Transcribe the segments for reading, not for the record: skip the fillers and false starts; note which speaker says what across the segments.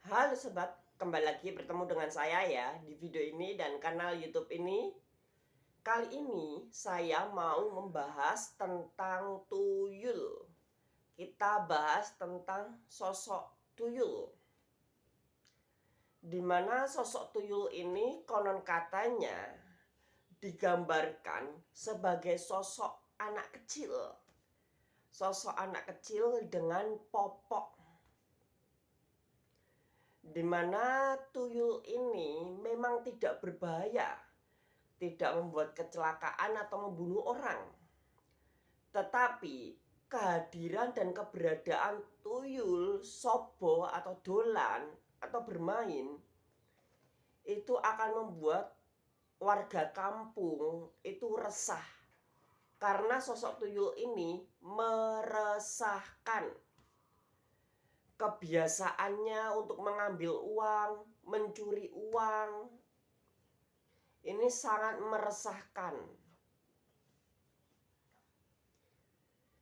Speaker 1: Halo sobat, kembali lagi bertemu dengan saya ya di video ini dan kanal YouTube ini. Kali ini saya mau membahas tentang tuyul. Kita bahas tentang sosok tuyul. Dimana sosok tuyul ini konon katanya digambarkan sebagai sosok anak kecil. Sosok anak kecil dengan popok, di mana tuyul ini memang tidak berbahaya, tidak membuat kecelakaan atau membunuh orang. Tetapi kehadiran dan keberadaan tuyul sobo atau dolan atau bermain itu akan membuat warga kampung itu resah, karena sosok tuyul ini meresahkan. Kebiasaannya untuk mengambil uang, mencuri uang, ini sangat meresahkan.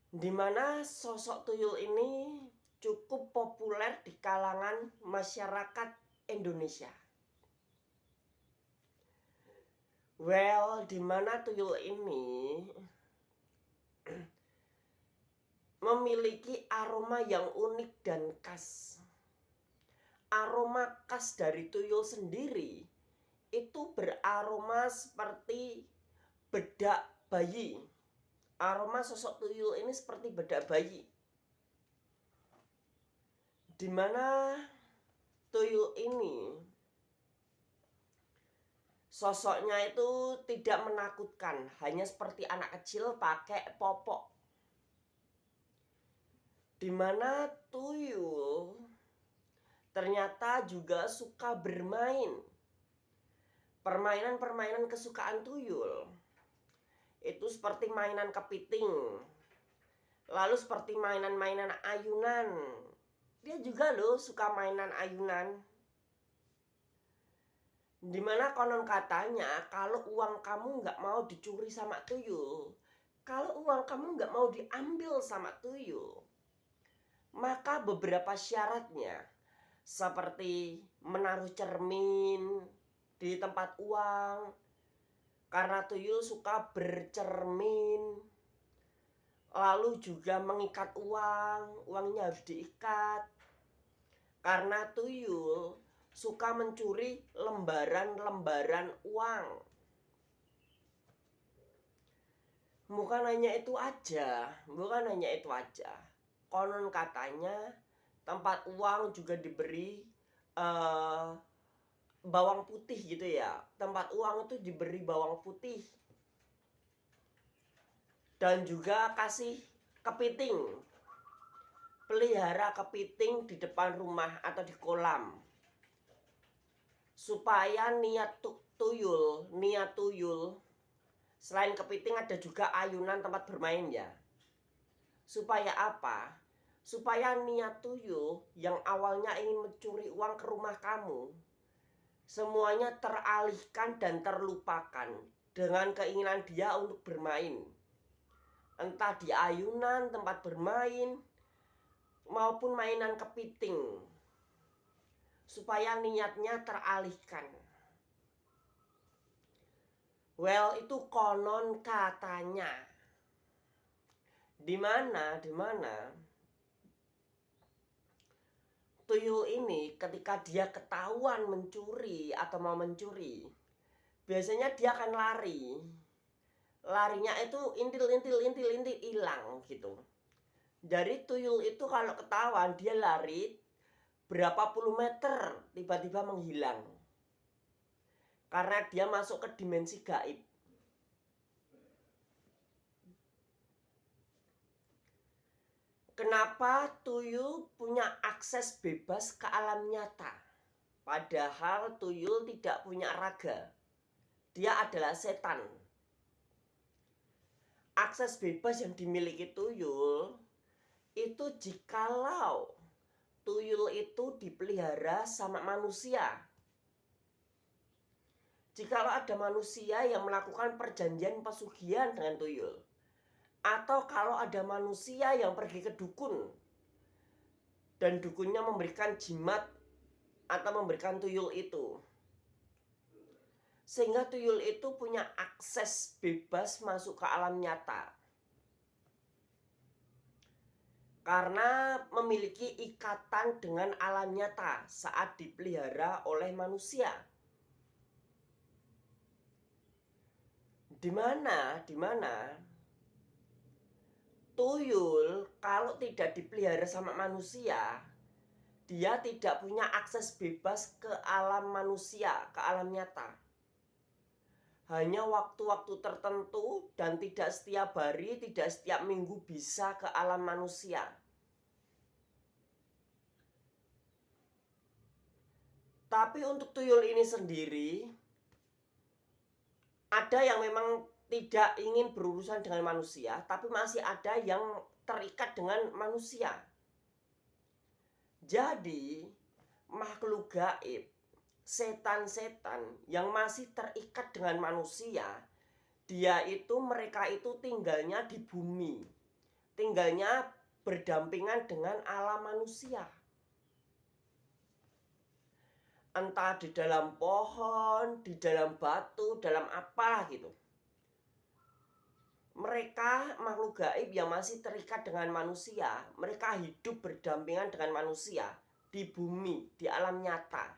Speaker 1: Dimana sosok tuyul ini cukup populer di kalangan masyarakat Indonesia. Dimana tuyul ini memiliki aroma yang unik dan khas. Aroma khas dari tuyul sendiri itu beraroma seperti bedak bayi. Aroma sosok tuyul ini seperti bedak bayi, dimana tuyul ini sosoknya itu tidak menakutkan, hanya seperti anak kecil pakai popok. Dimana tuyul ternyata juga suka bermain. Permainan-permainan kesukaan tuyul itu seperti mainan kepiting, lalu seperti mainan-mainan ayunan. Dia juga loh suka mainan ayunan. Dimana konon katanya kalau uang kamu nggak mau dicuri sama tuyul, kalau uang kamu nggak mau diambil sama tuyul, maka beberapa syaratnya seperti menaruh cermin di tempat uang, karena tuyul suka bercermin. Lalu juga mengikat uang, uangnya harus diikat, karena tuyul suka mencuri lembaran-lembaran uang. Bukan hanya itu aja. Konon katanya tempat uang juga diberi bawang putih gitu ya. Tempat uang itu diberi bawang putih dan juga kasih kepiting. Pelihara kepiting di depan rumah atau di kolam, supaya niat tuyul selain kepiting ada juga ayunan tempat bermain ya. Supaya apa? Supaya niat tuyul yang awalnya ingin mencuri uang ke rumah kamu, semuanya teralihkan dan terlupakan dengan keinginan dia untuk bermain, entah di ayunan tempat bermain maupun mainan kepiting, supaya niatnya teralihkan. Itu konon katanya. Dimana tuyul ini ketika dia ketahuan mencuri atau mau mencuri, biasanya dia akan lari. Larinya itu intil hilang gitu. Dari tuyul itu kalau ketahuan dia lari berapa puluh meter tiba-tiba menghilang, karena dia masuk ke dimensi gaib. Kenapa tuyul punya akses bebas ke alam nyata? Padahal tuyul tidak punya raga. Dia adalah setan. Akses bebas yang dimiliki tuyul itu jikalau tuyul itu dipelihara sama manusia. Jikalau ada manusia yang melakukan perjanjian pesugihan dengan tuyul, atau kalau ada manusia yang pergi ke dukun dan dukunnya memberikan jimat atau memberikan tuyul itu. Sehingga tuyul itu punya akses bebas masuk ke alam nyata. Karena memiliki ikatan dengan alam nyata saat dipelihara oleh manusia. Di mana tuyul kalau tidak dipelihara sama manusia, dia tidak punya akses bebas ke alam manusia, ke alam nyata. Hanya waktu-waktu tertentu dan tidak setiap hari, tidak setiap minggu bisa ke alam manusia. Tapi untuk tuyul ini sendiri, ada yang memang tidak ingin berurusan dengan manusia, tapi masih ada yang terikat dengan manusia. Jadi, makhluk gaib, setan-setan yang masih terikat dengan manusia, mereka itu tinggalnya di bumi, tinggalnya berdampingan dengan alam manusia. Entah di dalam pohon, di dalam batu, dalam apalah gitu. Mereka makhluk gaib yang masih terikat dengan manusia, mereka hidup berdampingan dengan manusia di bumi, di alam nyata,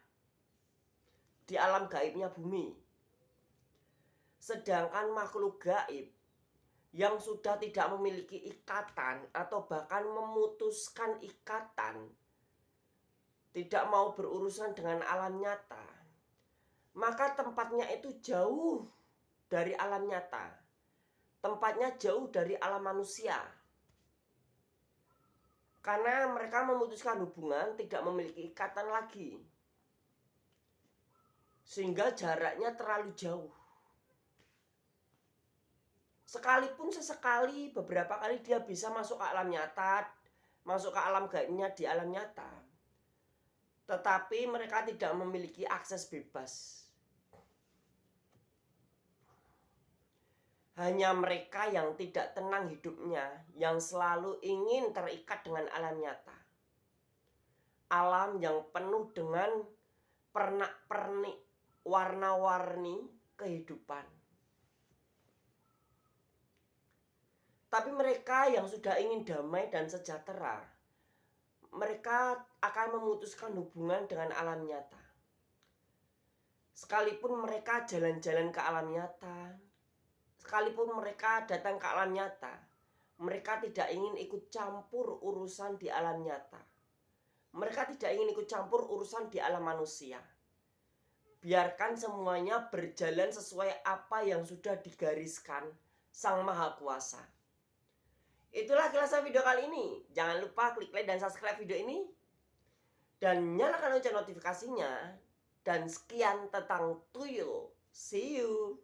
Speaker 1: di alam gaibnya bumi. Sedangkan makhluk gaib yang sudah tidak memiliki ikatan atau bahkan memutuskan ikatan, tidak mau berurusan dengan alam nyata, maka tempatnya itu jauh dari alam nyata. Tempatnya jauh dari alam manusia. Karena mereka memutuskan hubungan, tidak memiliki ikatan lagi. Sehingga jaraknya terlalu jauh. Sekalipun sesekali, beberapa kali dia bisa masuk ke alam nyata, masuk ke alam gaibnya di alam nyata. Tetapi mereka tidak memiliki akses bebas. Hanya mereka yang tidak tenang hidupnya, yang selalu ingin terikat dengan alam nyata. Alam yang penuh dengan pernak-pernik, warna-warni kehidupan. Tapi mereka yang sudah ingin damai dan sejahtera, mereka akan memutuskan hubungan dengan alam nyata. Sekalipun mereka jalan-jalan ke alam nyata, sekalipun mereka datang ke alam nyata, mereka tidak ingin ikut campur urusan di alam nyata. Mereka tidak ingin ikut campur urusan di alam manusia. Biarkan semuanya berjalan sesuai apa yang sudah digariskan Sang Maha Kuasa. Itulah kilasan video kali ini. Jangan lupa klik like dan subscribe video ini. Dan nyalakan lonceng notifikasinya. Dan sekian tentang tuyul. See you.